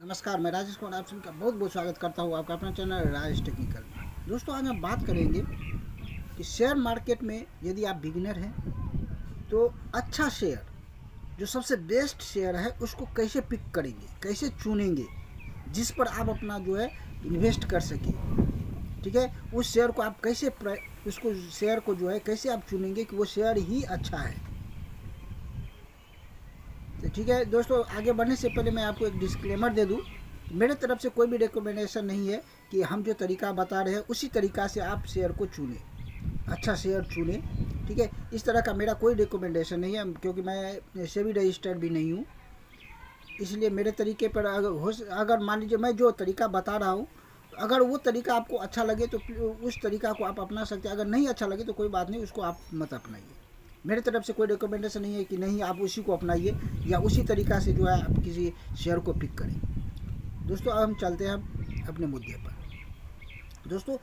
नमस्कार, मैं राजेश कुमार आप सभी का बहुत बहुत स्वागत करता हूँ आपका अपना चैनल राजेश टेक्निकल। दोस्तों, आज हम बात करेंगे कि शेयर मार्केट में यदि आप बिगिनर हैं तो अच्छा शेयर, जो सबसे बेस्ट शेयर है, उसको कैसे पिक करेंगे, कैसे चुनेंगे, जिस पर आप अपना जो है इन्वेस्ट कर सकें। ठीक है, उस शेयर को आप कैसे उसको शेयर को जो है कैसे आप चुनेंगे कि वो शेयर ही अच्छा है। तो ठीक है दोस्तों, आगे बढ़ने से पहले मैं आपको एक डिस्क्लेमर दे दूं। मेरे तरफ से कोई भी रिकमेंडेशन नहीं है कि हम जो तरीका बता रहे हैं उसी तरीका से आप शेयर को चुनें, अच्छा शेयर चुनें। ठीक है, इस तरह का मेरा कोई रिकमेंडेशन नहीं है, क्योंकि मैं सेबी रजिस्टर्ड भी नहीं हूँ। इसलिए मेरे तरीके पर अगर मान लीजिए मैं जो तरीका बता रहा हूँ, अगर वो तरीका आपको अच्छा लगे तो उस तरीका को आप अपना सकते हैं। अगर नहीं अच्छा लगे तो कोई बात नहीं, उसको आप मत अपनाइए। मेरे तरफ से कोई रिकमेंडेशन नहीं है कि नहीं आप उसी को अपनाइए या उसी तरीका से जो है आप किसी शेयर को पिक करें। दोस्तों, अब हम चलते हैं अपने मुद्दे पर। दोस्तों,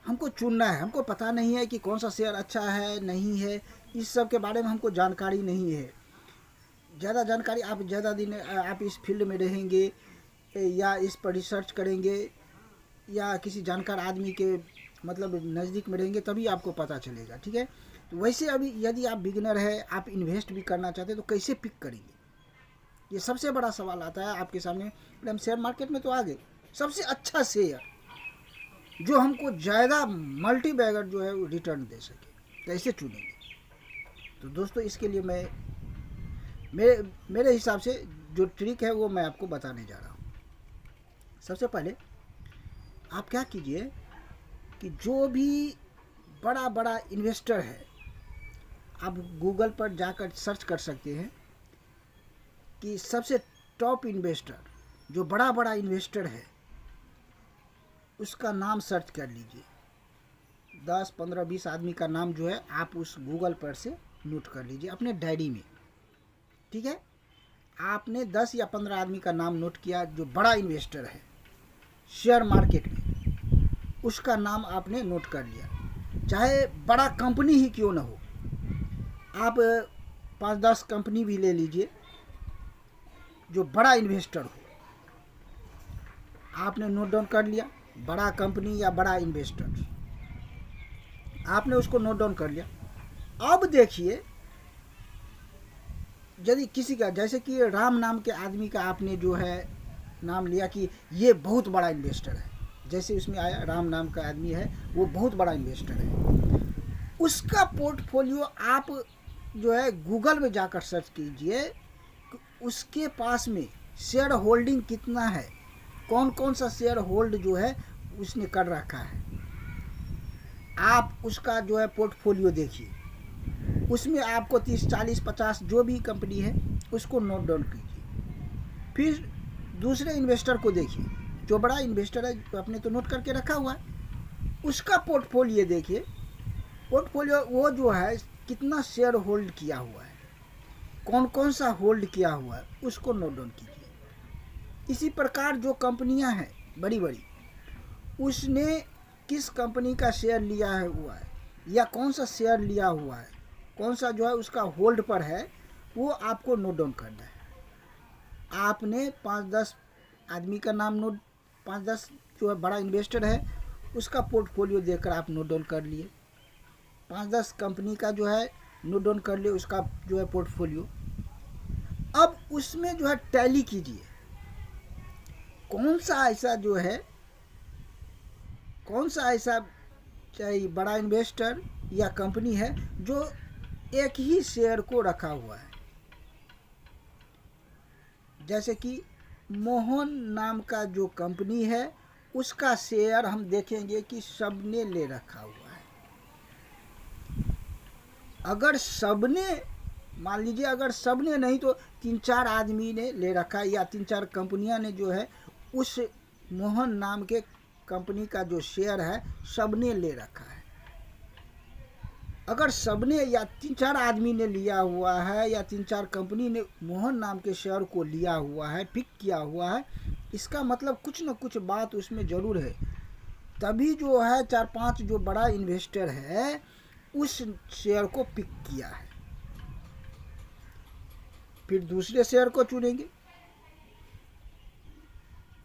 हमको चुनना है, हमको पता नहीं है कि कौन सा शेयर अच्छा है नहीं है, इस सब के बारे में हमको जानकारी नहीं है। ज़्यादा जानकारी आप ज़्यादा दिन आप इस फील्ड में रहेंगे या इस पर रिसर्च करेंगे या किसी जानकार आदमी के मतलब नज़दीक में रहेंगे तभी आपको पता चलेगा। ठीक है, तो वैसे अभी यदि आप बिगिनर है, आप इन्वेस्ट भी करना चाहते हैं तो कैसे पिक करेंगे, ये सबसे बड़ा सवाल आता है आपके सामने। हम शेयर मार्केट में तो आ गए, सबसे अच्छा शेयर जो हमको ज़्यादा मल्टी बैगर जो है वो रिटर्न दे सके, कैसे चुनेंगे। तो दोस्तों, इसके लिए मेरे हिसाब से जो ट्रिक है वो मैं आपको बताने जा रहा हूँ। सबसे पहले आप क्या कीजिए कि जो भी बड़ा बड़ा इन्वेस्टर है, आप गूगल पर जाकर सर्च कर सकते हैं कि सबसे टॉप इन्वेस्टर, जो बड़ा बड़ा इन्वेस्टर है, उसका नाम सर्च कर लीजिए। 10, 15, 20 आदमी का नाम जो है आप उस गूगल पर से नोट कर लीजिए अपने डायरी में। ठीक है, आपने 10 या 15 आदमी का नाम नोट किया जो बड़ा इन्वेस्टर है शेयर मार्केट में, उसका नाम आपने नोट कर लिया। चाहे बड़ा कंपनी ही क्यों ना हो, आप 5-10 कंपनी भी ले लीजिए जो बड़ा इन्वेस्टर हो, आपने नोट डाउन कर लिया। बड़ा कंपनी या बड़ा इन्वेस्टर आपने उसको नोट डाउन कर लिया। अब देखिए, यदि किसी का, जैसे कि राम नाम के आदमी का आपने जो है नाम लिया कि ये बहुत बड़ा इन्वेस्टर है, जैसे उसमें आया राम नाम का आदमी है, वो बहुत बड़ा इन्वेस्टर है, उसका पोर्टफोलियो आप जो है गूगल में जाकर सर्च कीजिए कि उसके पास में शेयर होल्डिंग कितना है, कौन कौन सा शेयर होल्ड जो है उसने कर रखा है। आप उसका जो है पोर्टफोलियो देखिए, उसमें आपको 30, 40, 50 जो भी कंपनी है उसको नोट डाउन कीजिए। फिर दूसरे इन्वेस्टर को देखिए, जो बड़ा इन्वेस्टर है तो आपने तो नोट करके रखा हुआ है, उसका पोर्टफोलियो देखिए। पोर्टफोलियो वो जो है कितना शेयर होल्ड किया हुआ है, कौन कौन सा होल्ड किया हुआ है, उसको नोट डाउन कीजिए। इसी प्रकार जो कंपनियां हैं बड़ी बड़ी, उसने किस कंपनी का शेयर लिया है हुआ है या कौन सा शेयर लिया हुआ है, कौन सा जो है उसका होल्ड पर है, वो आपको नोट डाउन करना है। आपने 5-10 आदमी का नाम नोट, 5-10 जो है बड़ा इन्वेस्टर है उसका पोर्टफोलियो देखकर आप नोट डाउन कर लिए। 5-10 कंपनी का जो है नोट डाउन कर लिए उसका जो है पोर्टफोलियो। अब उसमें जो है टैली कीजिए, कौन सा ऐसा जो है, कौन सा ऐसा चाहे बड़ा इन्वेस्टर या कंपनी है जो एक ही शेयर को रखा हुआ है। जैसे कि मोहन नाम का जो कंपनी है उसका शेयर हम देखेंगे कि सबने ले रखा हुआ है। अगर सबने, मान लीजिए अगर सबने नहीं तो 3-4 आदमी ने ले रखा है या 3-4 कंपनियां ने जो है उस मोहन नाम के कंपनी का जो शेयर है सबने ले रखा है। अगर सबने या 3-4 आदमी ने लिया हुआ है या 3-4 कंपनी ने मोहन नाम के शेयर को लिया हुआ है, पिक किया हुआ है, इसका मतलब कुछ न कुछ बात उसमें ज़रूर है। तभी जो है 4-5 जो बड़ा इन्वेस्टर है उस शेयर को पिक किया है। फिर दूसरे शेयर को चुनेंगे।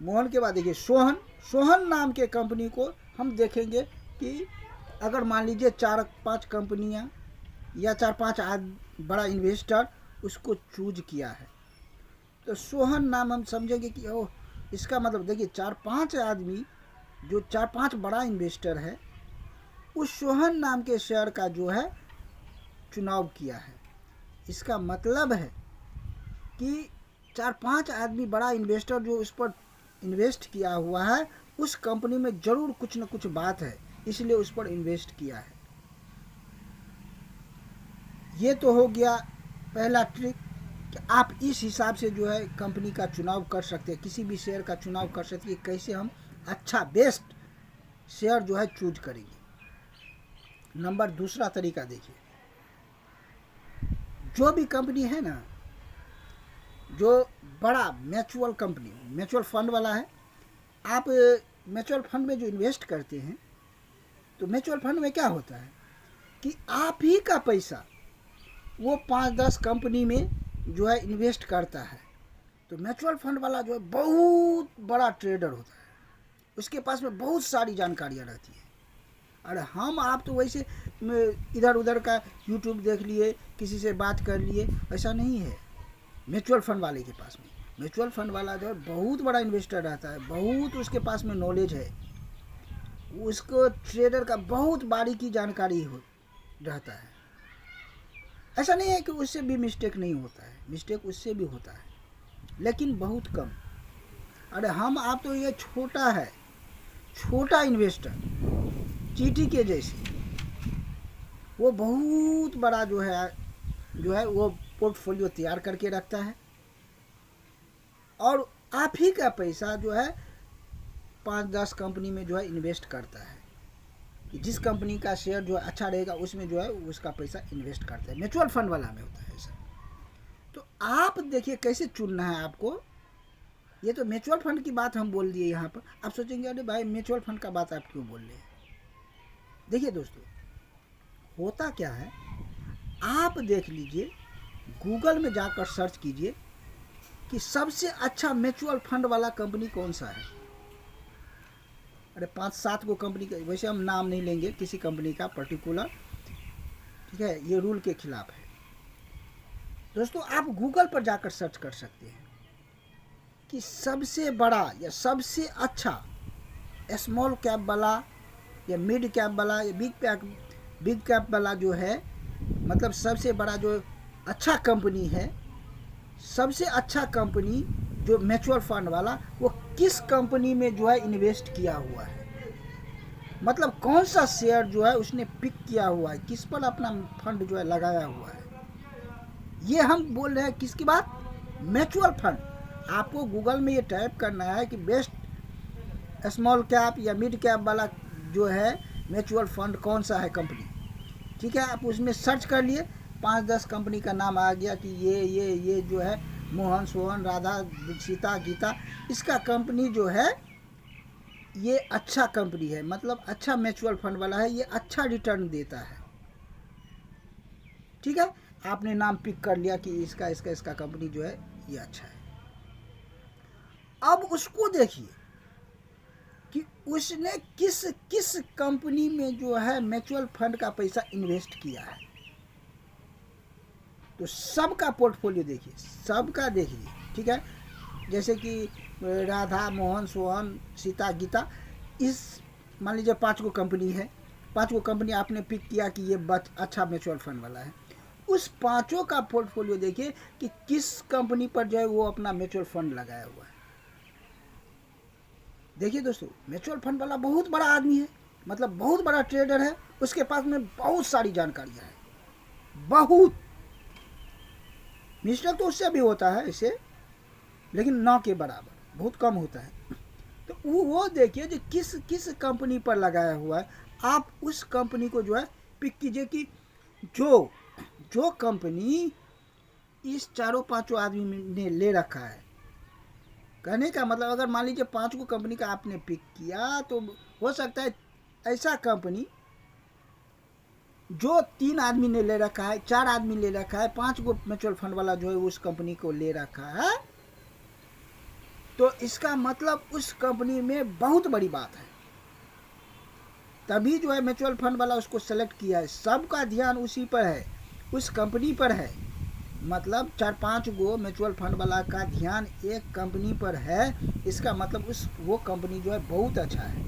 मोहन के बाद देखिए सोहन। सोहन नाम के कंपनी को हम देखेंगे कि अगर मान लीजिए 4-5 कंपनियां या 4-5 बड़ा इन्वेस्टर उसको चूज किया है, तो सोहन नाम हम समझेंगे कि ओह, इसका मतलब देखिए 4-5 आदमी, जो 4-5 बड़ा इन्वेस्टर है, उस सोहन नाम के शेयर का जो है चुनाव किया है। इसका मतलब है कि 4-5 आदमी बड़ा इन्वेस्टर जो उस पर इन्वेस्ट किया हुआ है, उस कंपनी में जरूर कुछ न कुछ बात है, इसलिए उस पर इन्वेस्ट किया है। ये तो हो गया पहला ट्रिक कि आप इस हिसाब से जो है कंपनी का चुनाव कर सकते हैं, किसी भी शेयर का चुनाव कर सकते हैं, कैसे हम अच्छा बेस्ट शेयर जो है चूज करेंगे। नंबर दूसरा तरीका देखिए, जो भी कंपनी है ना, जो बड़ा म्यूचुअल कंपनी, म्यूचुअल फंड वाला है, आप म्यूचुअल फंड में जो इन्वेस्ट करते हैं, तो म्यूचुअल फंड में क्या होता है कि आप ही का पैसा वो 5-10 कंपनी में जो है इन्वेस्ट करता है। तो म्यूचुअल फंड वाला जो है बहुत बड़ा ट्रेडर होता है, उसके पास में बहुत सारी जानकारियाँ रहती है। अरे हम आप तो वैसे इधर उधर का यूट्यूब देख लिए, किसी से बात कर लिए, ऐसा नहीं है म्यूचुअल फंड वाले के पास में। म्यूचुअल फंड वाला जो है बहुत बड़ा इन्वेस्टर रहता है, बहुत उसके पास में नॉलेज है, उसको ट्रेडर का बहुत बारीकी जानकारी हो रहता है। ऐसा नहीं है कि उससे भी मिस्टेक नहीं होता है, मिस्टेक उससे भी होता है, लेकिन बहुत कम। अरे हम आप तो ये छोटा है, छोटा इन्वेस्टर, चींटी के जैसे, वो बहुत बड़ा जो है वो पोर्टफोलियो तैयार करके रखता है, और आप ही का पैसा जो है 5-10 कंपनी में जो है इन्वेस्ट करता है, कि जिस कंपनी का शेयर जो अच्छा रहेगा उसमें जो है उसका पैसा इन्वेस्ट करता है। म्यूचुअल फंड वाला में होता है ऐसा। तो आप देखिए कैसे चुनना है आपको। ये तो म्यूचुअल फंड की बात हम बोल दिए यहाँ पर। आप सोचेंगे अरे भाई म्यूचुअल फंड का बात आप क्यों बोल रहे हैं। देखिए दोस्तों, होता क्या है, आप देख लीजिए, गूगल में जाकर सर्च कीजिए कि सबसे अच्छा म्यूचुअल फंड वाला कंपनी कौन सा है। अरे 5-7 को कंपनी का, वैसे हम नाम नहीं लेंगे किसी कंपनी का पर्टिकुलर, ठीक है, ये रूल के खिलाफ है। दोस्तों आप गूगल पर जाकर सर्च कर सकते हैं कि सबसे बड़ा या सबसे अच्छा स्मॉल कैप वाला या मिड कैप वाला या बिग कैप वाला जो है, मतलब सबसे बड़ा जो अच्छा कंपनी है, सबसे अच्छा कंपनी जो म्यूचुअल फंड वाला, वो किस कंपनी में जो है इन्वेस्ट किया हुआ है, मतलब कौन सा शेयर जो है उसने पिक किया हुआ है, किस पर अपना फंड जो है लगाया हुआ है। ये हम बोल रहे हैं किसकी बात, म्यूचुअल फंड। आपको गूगल में ये टाइप करना है कि बेस्ट स्मॉल कैप या मिड कैप वाला जो है म्यूचुअल फंड कौन सा है कंपनी, ठीक है। आप उसमें सर्च कर लिए, 5-10 कंपनी का नाम आ गया कि ये जो है मोहन, सोहन, राधा, सीता, गीता, इसका कंपनी जो है ये अच्छा कंपनी है, मतलब अच्छा म्यूचुअल फंड वाला है, ये अच्छा रिटर्न देता है, ठीक है। आपने नाम पिक कर लिया कि इसका कंपनी जो है ये अच्छा है। अब उसको देखिए कि उसने किस कंपनी में जो है म्यूचुअल फंड का पैसा इन्वेस्ट किया है। तो सबका पोर्टफोलियो देखिए, सबका देखिए, ठीक है। जैसे कि राधा, मोहन, सोहन, सीता, गीता, इस मान लीजिए 5 को कंपनी है, 5 को कंपनी आपने पिक किया कि ये अच्छा म्यूचुअल फंड वाला है। उस 5 का पोर्टफोलियो देखिए कि किस कंपनी पर जो है वो अपना म्यूचुअल फंड लगाया हुआ है। देखिए दोस्तों, म्यूचुअल फंड वाला बहुत बड़ा आदमी है, मतलब बहुत बड़ा ट्रेडर है, उसके पास में बहुत सारी जानकारियां हैं, बहुत। मिस्टेक तो उससे भी होता है इसे, लेकिन न के बराबर, बहुत कम होता है। तो वो देखिए जो किस कंपनी पर लगाया हुआ है, आप उस कंपनी को जो है पिक कीजिए कि जो कंपनी इस 4-5 आदमी ने ले रखा है। कहने का मतलब अगर मान लीजिए 5 को कंपनी का आपने पिक किया, तो हो सकता है ऐसा कंपनी जो 3 आदमी ने ले रखा है, 4 आदमी ले रखा है, 5 को म्यूचुअल फंड वाला जो है उस कंपनी को ले रखा है, तो इसका मतलब उस कंपनी में बहुत बड़ी बात है, तभी जो है म्यूचुअल फंड वाला उसको सेलेक्ट किया है। सबका ध्यान उसी पर है, उस कंपनी पर है। मतलब 4-5 गो म्यूचुअल फंड वाला का ध्यान एक कंपनी पर है, इसका मतलब वो कंपनी जो है बहुत अच्छा है।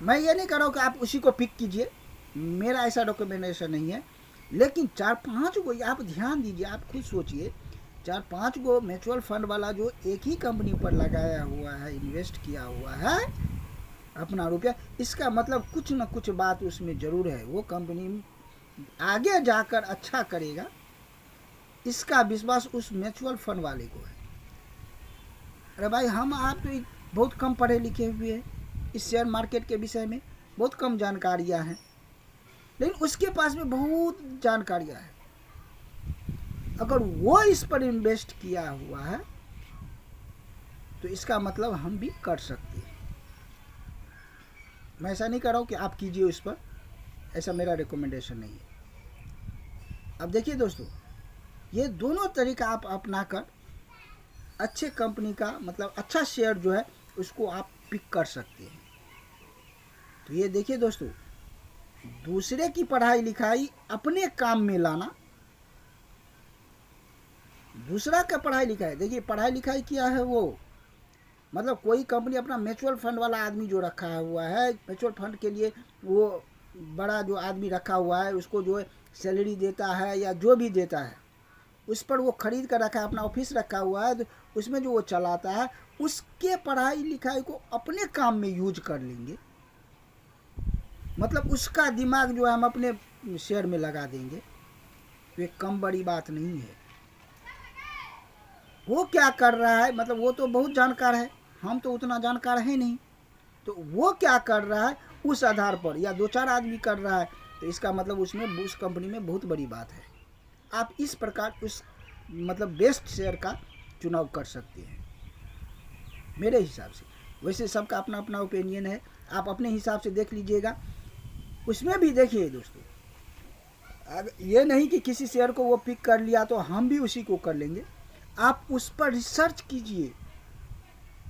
मैं ये नहीं कह रहा हूँ कि आप उसी को पिक कीजिए, मेरा ऐसा डॉक्यूमेंटेशन नहीं है, लेकिन 4-5 गो आप ध्यान दीजिए, आप खुद सोचिए, 4-5 गो म्यूचुअल फंड वाला जो एक ही कंपनी पर लगाया हुआ है, इन्वेस्ट किया हुआ है अपना रुपया, इसका मतलब कुछ न कुछ बात उसमें जरूर है, वो कंपनी आगे जाकर अच्छा करेगा, इसका विश्वास उस म्यूचुअल फंड वाले को है। अरे भाई हम आप तो बहुत कम पढ़े लिखे हुए हैं, इस शेयर मार्केट के विषय में बहुत कम जानकारियां हैं, लेकिन उसके पास में बहुत जानकारियां हैं। अगर वो इस पर इन्वेस्ट किया हुआ है तो इसका मतलब हम भी कर सकते हैं। मैं ऐसा नहीं कर रहा हूँ कि आप कीजिए उस पर, ऐसा मेरा रिकमेंडेशन नहीं है। अब देखिए दोस्तों, ये दोनों तरीका आप अपनाकर अच्छे कंपनी का मतलब अच्छा शेयर जो है उसको आप पिक कर सकते हैं। तो ये देखिए दोस्तों, दूसरे की पढ़ाई लिखाई अपने काम में लाना, दूसरा का पढ़ाई लिखाई, देखिए पढ़ाई लिखाई किया है वो, मतलब कोई कंपनी अपना म्यूचुअल फंड वाला आदमी जो रखा हुआ है, म्यूचुअल फंड के लिए वो बड़ा जो आदमी रखा हुआ है उसको जो है सैलरी देता है या जो भी देता है, उस पर वो खरीद कर रखा है, अपना ऑफिस रखा हुआ है, तो उसमें जो वो चलाता है उसके पढ़ाई लिखाई को अपने काम में यूज कर लेंगे, मतलब उसका दिमाग जो है हम अपने शेयर में लगा देंगे, तो ये कम बड़ी बात नहीं है। वो क्या कर रहा है, मतलब वो तो बहुत जानकार है, हम तो उतना जानकार है नहीं, तो वो क्या कर रहा है उस आधार पर, या 2-4 आदमी कर रहा है, तो इसका मतलब उसमें उस कंपनी में बहुत बड़ी बात है। आप इस प्रकार उस मतलब बेस्ट शेयर का चुनाव कर सकते हैं मेरे हिसाब से। वैसे सबका अपना अपना ओपिनियन है, आप अपने हिसाब से देख लीजिएगा। उसमें भी देखिए दोस्तों, अब ये नहीं कि किसी शेयर को वो पिक कर लिया तो हम भी उसी को कर लेंगे। आप उस पर रिसर्च कीजिए,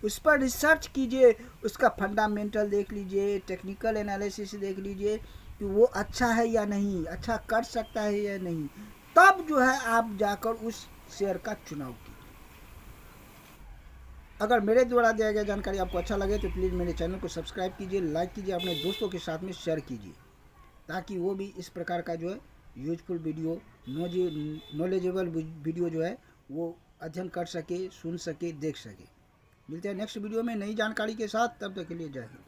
उस पर रिसर्च कीजिए, उसका फंडामेंटल देख लीजिए, टेक्निकल एनालिसिस देख लीजिए कि वो अच्छा है या नहीं, अच्छा कर सकता है या नहीं, तब जो है आप जाकर उस शेयर का चुनाव कीजिए। अगर मेरे द्वारा दिया गया जानकारी आपको अच्छा लगे तो प्लीज़ मेरे चैनल को सब्सक्राइब कीजिए, लाइक कीजिए, अपने दोस्तों के साथ में शेयर कीजिए, ताकि वो भी इस प्रकार का जो है यूजफुल वीडियो, नॉलेजेबल वीडियो जो है वो अध्ययन कर सके, सुन सके, देख सके। मिलते हैं नेक्स्ट वीडियो में नई जानकारी के साथ, तब तक के लिए जय हिंद।